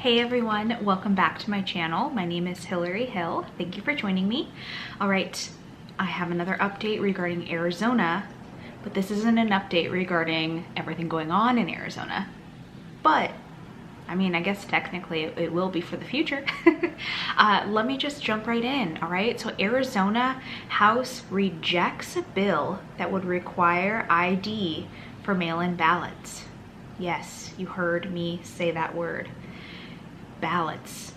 Hey everyone, welcome back to my channel. My name is Hilary Hill. Thank you for joining me. All right, I have another update regarding Arizona, but this isn't an update regarding everything going on in Arizona. But, I mean, I guess technically it will be for the future. Let me just jump right in, all right? So Arizona House rejects a bill that would require ID for mail-in ballots. Yes, you heard me say that word. Ballots.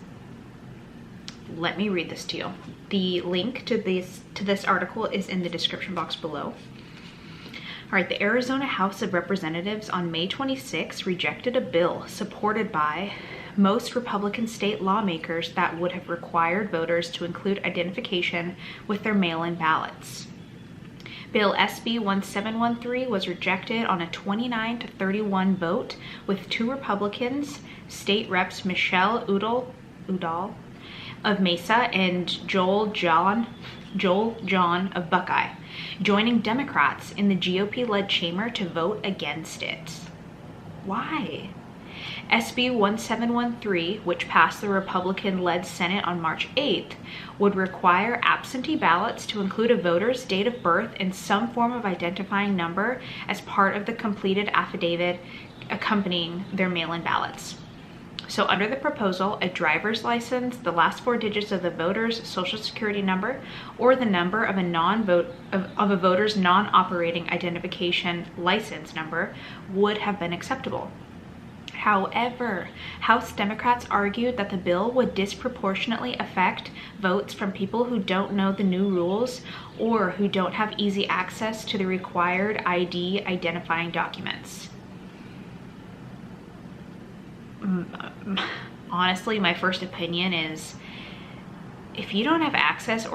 Let me read this to you. The link to this article is in the description box below. All right, the Arizona House of Representatives on May 26 rejected a bill supported by most Republican state lawmakers that would have required voters to include identification with their mail-in ballots. Bill SB 1713 was rejected on a 29-31 vote, with 2 Republicans, State Reps Michelle Udall of Mesa and Joel John of Buckeye, joining Democrats in the GOP-led chamber to vote against it. Why? SB 1713, which passed the Republican-led Senate on March 8th, would require absentee ballots to include a voter's date of birth and some form of identifying number as part of the completed affidavit accompanying their mail-in ballots. So under the proposal, a driver's license, the last 4 digits of the voter's social security number, or the number of a voter's non-operating identification license number would have been acceptable. However, House Democrats argued that the bill would disproportionately affect votes from people who don't know the new rules or who don't have easy access to the required ID identifying documents. Honestly, my first opinion is if you don't have access,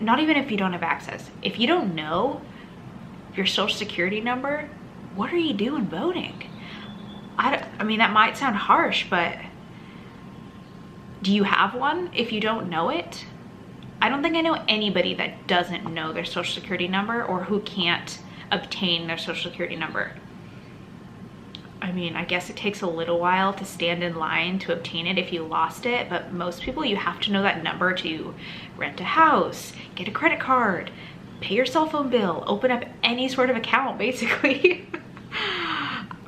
not even if you don't have access, if you don't know your social security number, what are you doing voting? I mean, that might sound harsh, but do you have one if you don't know it? I don't think I know anybody that doesn't know their social security number or who can't obtain their social security number. I mean, I guess it takes a little while to stand in line to obtain it if you lost it, but most people, you have to know that number to rent a house, get a credit card, pay your cell phone bill, open up any sort of account, basically.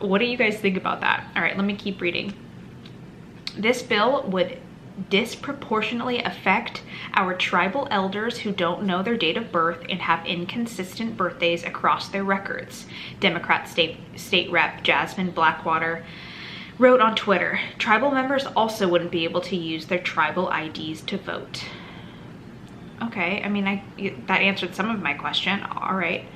What do you guys think about that? All right, let me keep reading. This bill would disproportionately affect our tribal elders who don't know their date of birth and have inconsistent birthdays across their records. Democrat State Rep Jasmine Blackwater wrote on Twitter, tribal members also wouldn't be able to use their tribal IDs to vote. Okay, I mean, that answered some of my question. All right.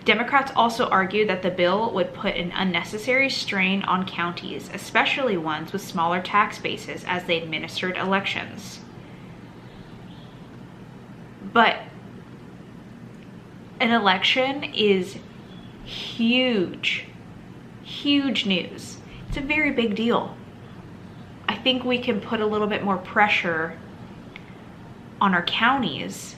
Democrats also argued that the bill would put an unnecessary strain on counties, especially ones with smaller tax bases, as they administered elections. But an election is huge, huge news. It's a very big deal. I think we can put a little bit more pressure on our counties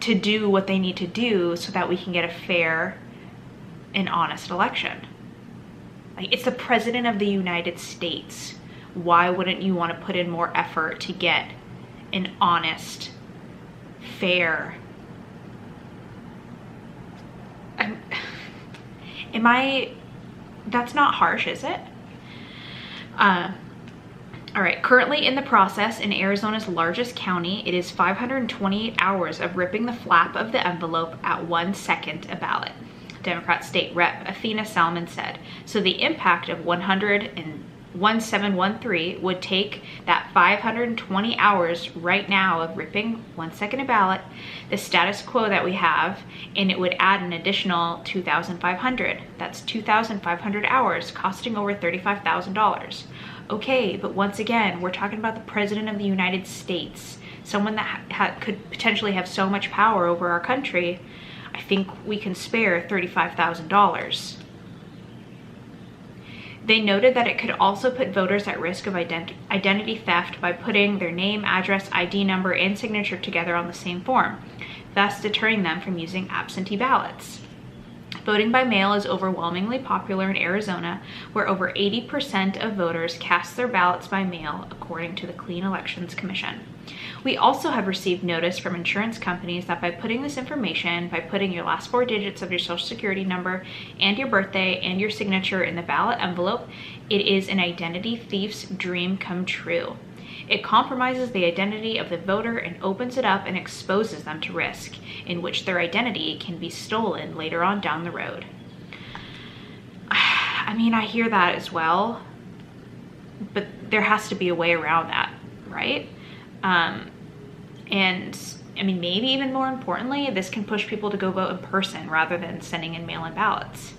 to do what they need to do so that we can get a fair and honest election. Like, it's the President of the United States. Why wouldn't you want to put in more effort to get an honest, fair... That's not harsh, is it? All right, currently in the process in Arizona's largest county, it is 528 hours of ripping the flap of the envelope at 1 second a ballot. Democrat State Rep Athena Salmon said. So the impact of 1713 would take that 520 hours right now of ripping 1 second a ballot, the status quo that we have, and it would add an additional 2,500. That's 2,500 hours, costing over $35,000. Okay, but once again, we're talking about the President of the United States, someone that could potentially have so much power over our country. I think we can spare $35,000. They noted that it could also put voters at risk of identity theft by putting their name, address, ID number, and signature together on the same form, thus deterring them from using absentee ballots. Voting by mail is overwhelmingly popular in Arizona, where over 80% of voters cast their ballots by mail, according to the Clean Elections Commission. We also have received notice from insurance companies that by putting this information, by putting your last 4 digits of your social security number and your birthday and your signature in the ballot envelope, it is an identity thief's dream come true. It compromises the identity of the voter and opens it up and exposes them to risk, in which their identity can be stolen later on down the road. I mean, I hear that as well, but there has to be a way around that, right? And I mean, maybe even more importantly, this can push people to go vote in person rather than sending in mail-in ballots.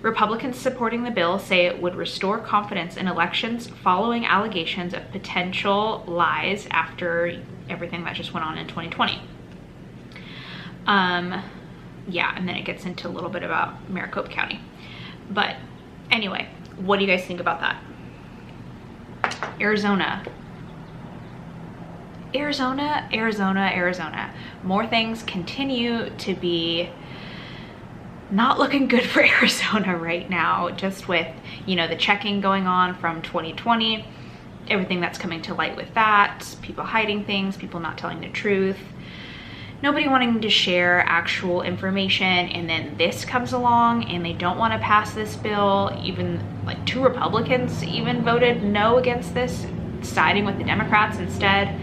Republicans supporting the bill say it would restore confidence in elections following allegations of potential lies after everything that just went on in 2020. Yeah, and then it gets into a little bit about Maricopa County. But anyway, what do you guys think about that? Arizona. More things continue to be not looking good for Arizona right now, just with, you know, the checking going on from 2020, everything that's coming to light with that, people hiding things, people not telling the truth, nobody wanting to share actual information, and then this comes along and they don't want to pass this bill. Even like 2 Republicans even voted no against this, siding with the Democrats instead.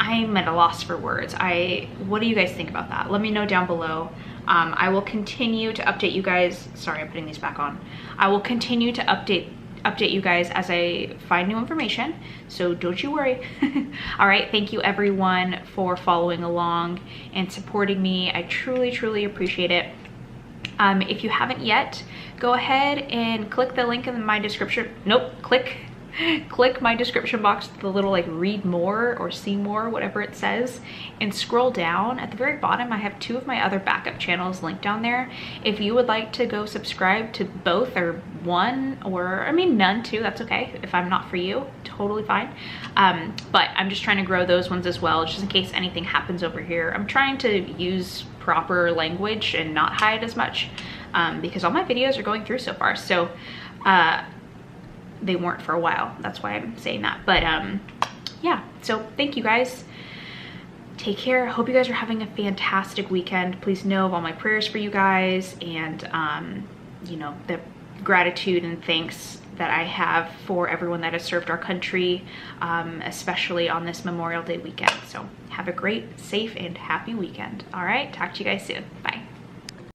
I'm at a loss for words. What do you guys think about that? Let me know down below. I will continue to update you guys. Sorry, I'm putting these back on. I will continue to update you guys as I find new information, so don't you worry. All right, thank you everyone for following along and supporting me. I truly appreciate it. If you haven't yet, go ahead and click the link in my description. Click my description box, the little like read more or see more, whatever it says, and scroll down. At the very bottom, I have 2 of my other backup channels linked down there. If you would like to go subscribe to both, or one, or I mean none too, that's okay. If I'm not for you, totally fine. But I'm just trying to grow those ones as well, just in case anything happens over here. I'm trying to use proper language and not hide as much, because all my videos are going through so far. So they weren't for a while, that's why I'm saying that. But yeah, so thank you guys, take care. Hope you guys are having a fantastic weekend. Please know of all my prayers for you guys, and you know, the gratitude and thanks that I have for everyone that has served our country, especially on this Memorial Day weekend. So have a great, safe, and happy weekend. All right, talk to you guys soon. Bye.